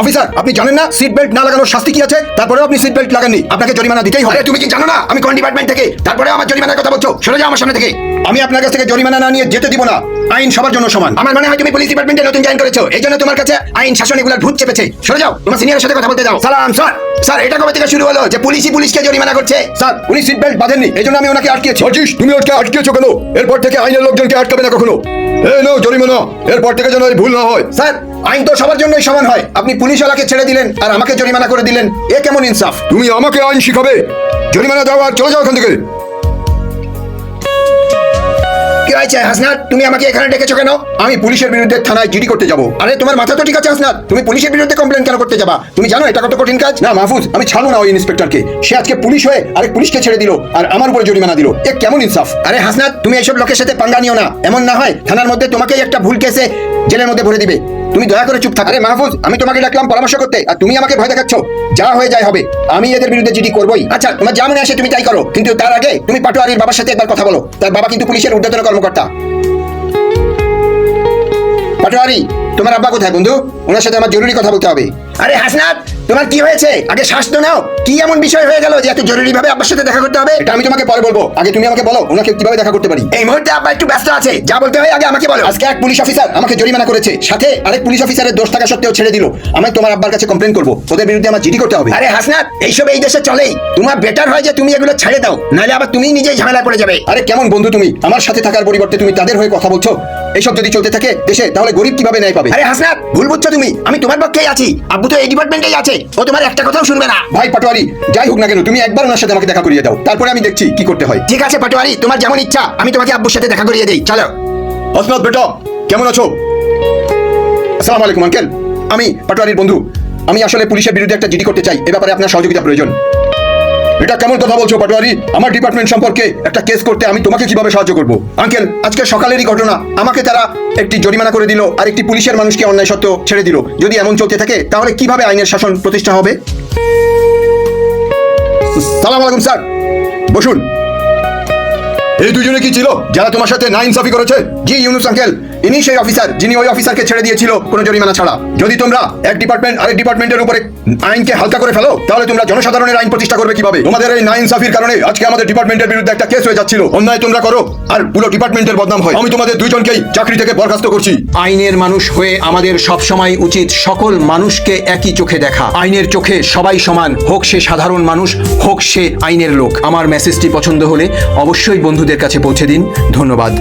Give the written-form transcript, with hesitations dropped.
Officer, আপনি জানেন না সিট বেল্ট না লাগানোর শাস্তি কি আছে? তারপরেও আপনি সিট বেল্ট লাগাননি, আপনাকে জরিমানা দিতেই হবে। তুমি কি জানো না আমি কোন ডিপার্টমেন্ট থেকে? তারপরেও আমার জরিমানার কথা বলছো? সরে যাও আমার সামনে থেকে। আমি আপনার কাছ থেকে জরিমানা না নিয়ে যেতে দিব না। আইন সবার জন্য সমান। আমার মনে হয় তুমি পুলিশ ডিপার্টমেন্টে নতুন জয়েন করেছো, এই জন্য তোমার কাছে আইন শাসন এগুলোর ভূত চেপেছে। সরে যাও, তোমার সিনিয়রের সাথে কথা বলতে যাও। সালাম স্যার। স্যার, এটা কবে থেকে শুরু হলো যে পুলিশই পুলিশকে জরিমানা করছে? স্যার, উনি সিট বেল্ট বাঁধেননি, এই জন্য আমি ওনাকে আটকেছি। অজিশ, তুমি ওকে আটকেছো কেন? এরপর থেকে আইনের লোকজনকে আটকাবে না কখনো। এই নাও জরিমানা, এরপর থেকে যেন এই ভুল না হয়। স্যার, আইন তো সবার জন্যই সমান হয়। আপনি পুলিশওয়ালাকে ছেড়ে দিলেন আর আমাকে জরিমানা করে দিলেন, এ কেমন ইনসাফ? তুমি আমাকে আইন শিখাবে? জরিমানা দাও আর চলে যাও এখান থেকে। কি হয়েছে হাসনাত, তুমি আমাকে এখানে ডেকেছো কেন? আমি পুলিশের বিরুদ্ধে থানায় জিডি করতে যাব। আরে তোমার মাথা তো ঠিক আছে হাসনাত, তুমি পুলিশের বিরুদ্ধে কমপ্লেন কেন করতে যাবা? তুমি জানো এটা কত কঠিন কাজ? না মাহফুজ, আমি ছাড়বো না ওই ইন্সপেক্টরকে। সে আজকে পুলিশ হয়ে আরেক পুলিশকে ছেড়ে দিল আর আমার উপরে জরিমানা দিল, এ কেমন ইনসাফ? আরে হাসনাত, তুমি এইসব লোকের সাথে পাঙ্গা নিও না। এমন না হয় থানার মধ্যে তোমাকেই একটা ভুল কেসে জেলের মধ্যে ভরে দিবে। তুমি দয়া করে চুপ থাক। আরে মাহফুজ, আমি তোমাকে ডাকলাম পরামর্শ করতে আর তুমি আমাকে ভয় দেখাচ্ছ। যা হয়ে যায় হবে, আমি এদের বিরুদ্ধে জিডি করবই। আচ্ছা, তোমার যা মনে আসে তুমি তাই করো, কিন্তু তার আগে তুমি পাটোয়ারির বাবার সাথে একবার কথা বলো। তার বাবা কিন্তু পুলিশের ঊর্ধ্বতন কর্মকর্তা। পাটোয়ারি, তোমার আব্বা কোথায় বন্ধু? ওনার সাথে আমার জরুরি কথা বলতে হবে। আরে হাসনাত, তোমার কি হয়েছে? আগে শ্বাস তো নাও। কি এমন বিষয় হয়ে গেল যে এত জরুরি ভাবে আব্বার সাথে দেখা করতে হবে? এটা আমি তোমাকে পরে বলবো, আগে তুমি আমাকে বলো ওনাকে কিভাবে দেখা করতে পারি। এই মুহূর্তে আব্বা একটু ব্যস্ত আছে, যা বলতে হয় আগে আমাকে বলো। আজকে এক পুলিশ অফিসার আমাকে জরিমানা করেছে, সাথে আরেক পুলিশ অফিসারের দোষ থাকা সত্ত্বেও ছেড়ে দিল। আমি তোমার আব্বার কাছে কমপ্লেন করব, ওদের বিরুদ্ধে আমার জিডি করতে হবে। আরে হাসনাত, এইসব এই দেশে চলেই। তোমার বেটার হয় যে তুমি এগুলো ছেড়ে দাও, নাহলে আবার তুমি নিজেই ঝামেলায় পড়ে যাবে। আরে কেমন বন্ধু তুমি? আমার সাথে থাকার পরিবর্তে তুমি তাদের হয়ে কথা বলছো। এইসব যদি চলতে থাকে দেশে, তাহলে গরিব কিভাবে ন্যায় পাবে? আরে হাসনাত, ভুল বুঝছো তুমি। আমি তোমার পক্ষেই আছি, আব্বু তো এই ডিপার্টমেন্টেই আছে, ও তোমার একটা কথাও শুনবে না। ভাই পাটোয়ারি, যাই হোক না কেন তুমি একবার ওনার সাথে আমাকে দেখা করিয়ে দাও, তারপরে আমি দেখছি কি করতে হয়। ঠিক আছে পাটোয়ারি, তোমার যেমন ইচ্ছা, আমি তোমাকে আব্বুর সাথে দেখা করিয়ে দেই। চলো। হাসনাত বেটা, কেমন আছো? আসসালামু আলাইকুম আঙ্কেল, আমি পাটোয়ারির বন্ধু। আমি আসলে পুলিশের বিরুদ্ধে একটা জিডি করতে চাই, এ ব্যাপারে আপনার সহযোগিতা প্রয়োজন। এটা কেমন কথা বলছো পাটোয়ারি? আমার ডিপার্টমেন্ট সম্পর্কে একটা কেস করতে আমি তোমাকে কিভাবে সাহায্য করব? আঙ্কেল, আজকে সকালেরই ঘটনা। আমাকে তারা একটি জরিমানা করে দিল আর একটি পুলিশের মানুষকে অন্যায় সত্ত্বেও ছেড়ে দিল। যদি এমন চলতে থাকে তাহলে কিভাবে আইনের শাসন প্রতিষ্ঠা হবে? সালাম আলাইকুম স্যার, বসুন। এই দুজনে কি ছিল যারা তোমার সাথে নাইনসাফি করেছে? জি ইউনুস আঙ্কেল, ইনি সেই অফিসার যিনি ওই অফিসারকে ছেড়ে দিয়েছিল কোনো জরিমানা ছাড়া। যদি তোমরা এক ডিপার্টমেন্ট আরেক ডিপার্টমেন্টের উপরে আইনকে হালকা করে ফেলো, তাহলে তোমরা জনসাধারণের আইন প্রতিষ্ঠা করবে কিভাবে? তোমাদের এই নাইনসাফির কারণে আজকে আমাদের ডিপার্টমেন্টের বিরুদ্ধে একটা কেস হয়ে যাচ্ছিল। অন্যায় তোমরা করো আর পুরো ডিপার্টমেন্টের বদনাম হয়। আমি তোমাদের দুইজনকেই চাকরি থেকে বরখাস্ত করছি। আইনের মানুষ হয়ে আমাদের সবসময় উচিত সকল মানুষকে একই চোখে দেখা। আইনের চোখে সবাই সমান, হোক সে সাধারণ মানুষ, হোক সে আইনের লোক। আমার মেসেজটি পছন্দ হলে অবশ্যই বন্ধুদের কাছে পৌঁছে দিন। ধন্যবাদ।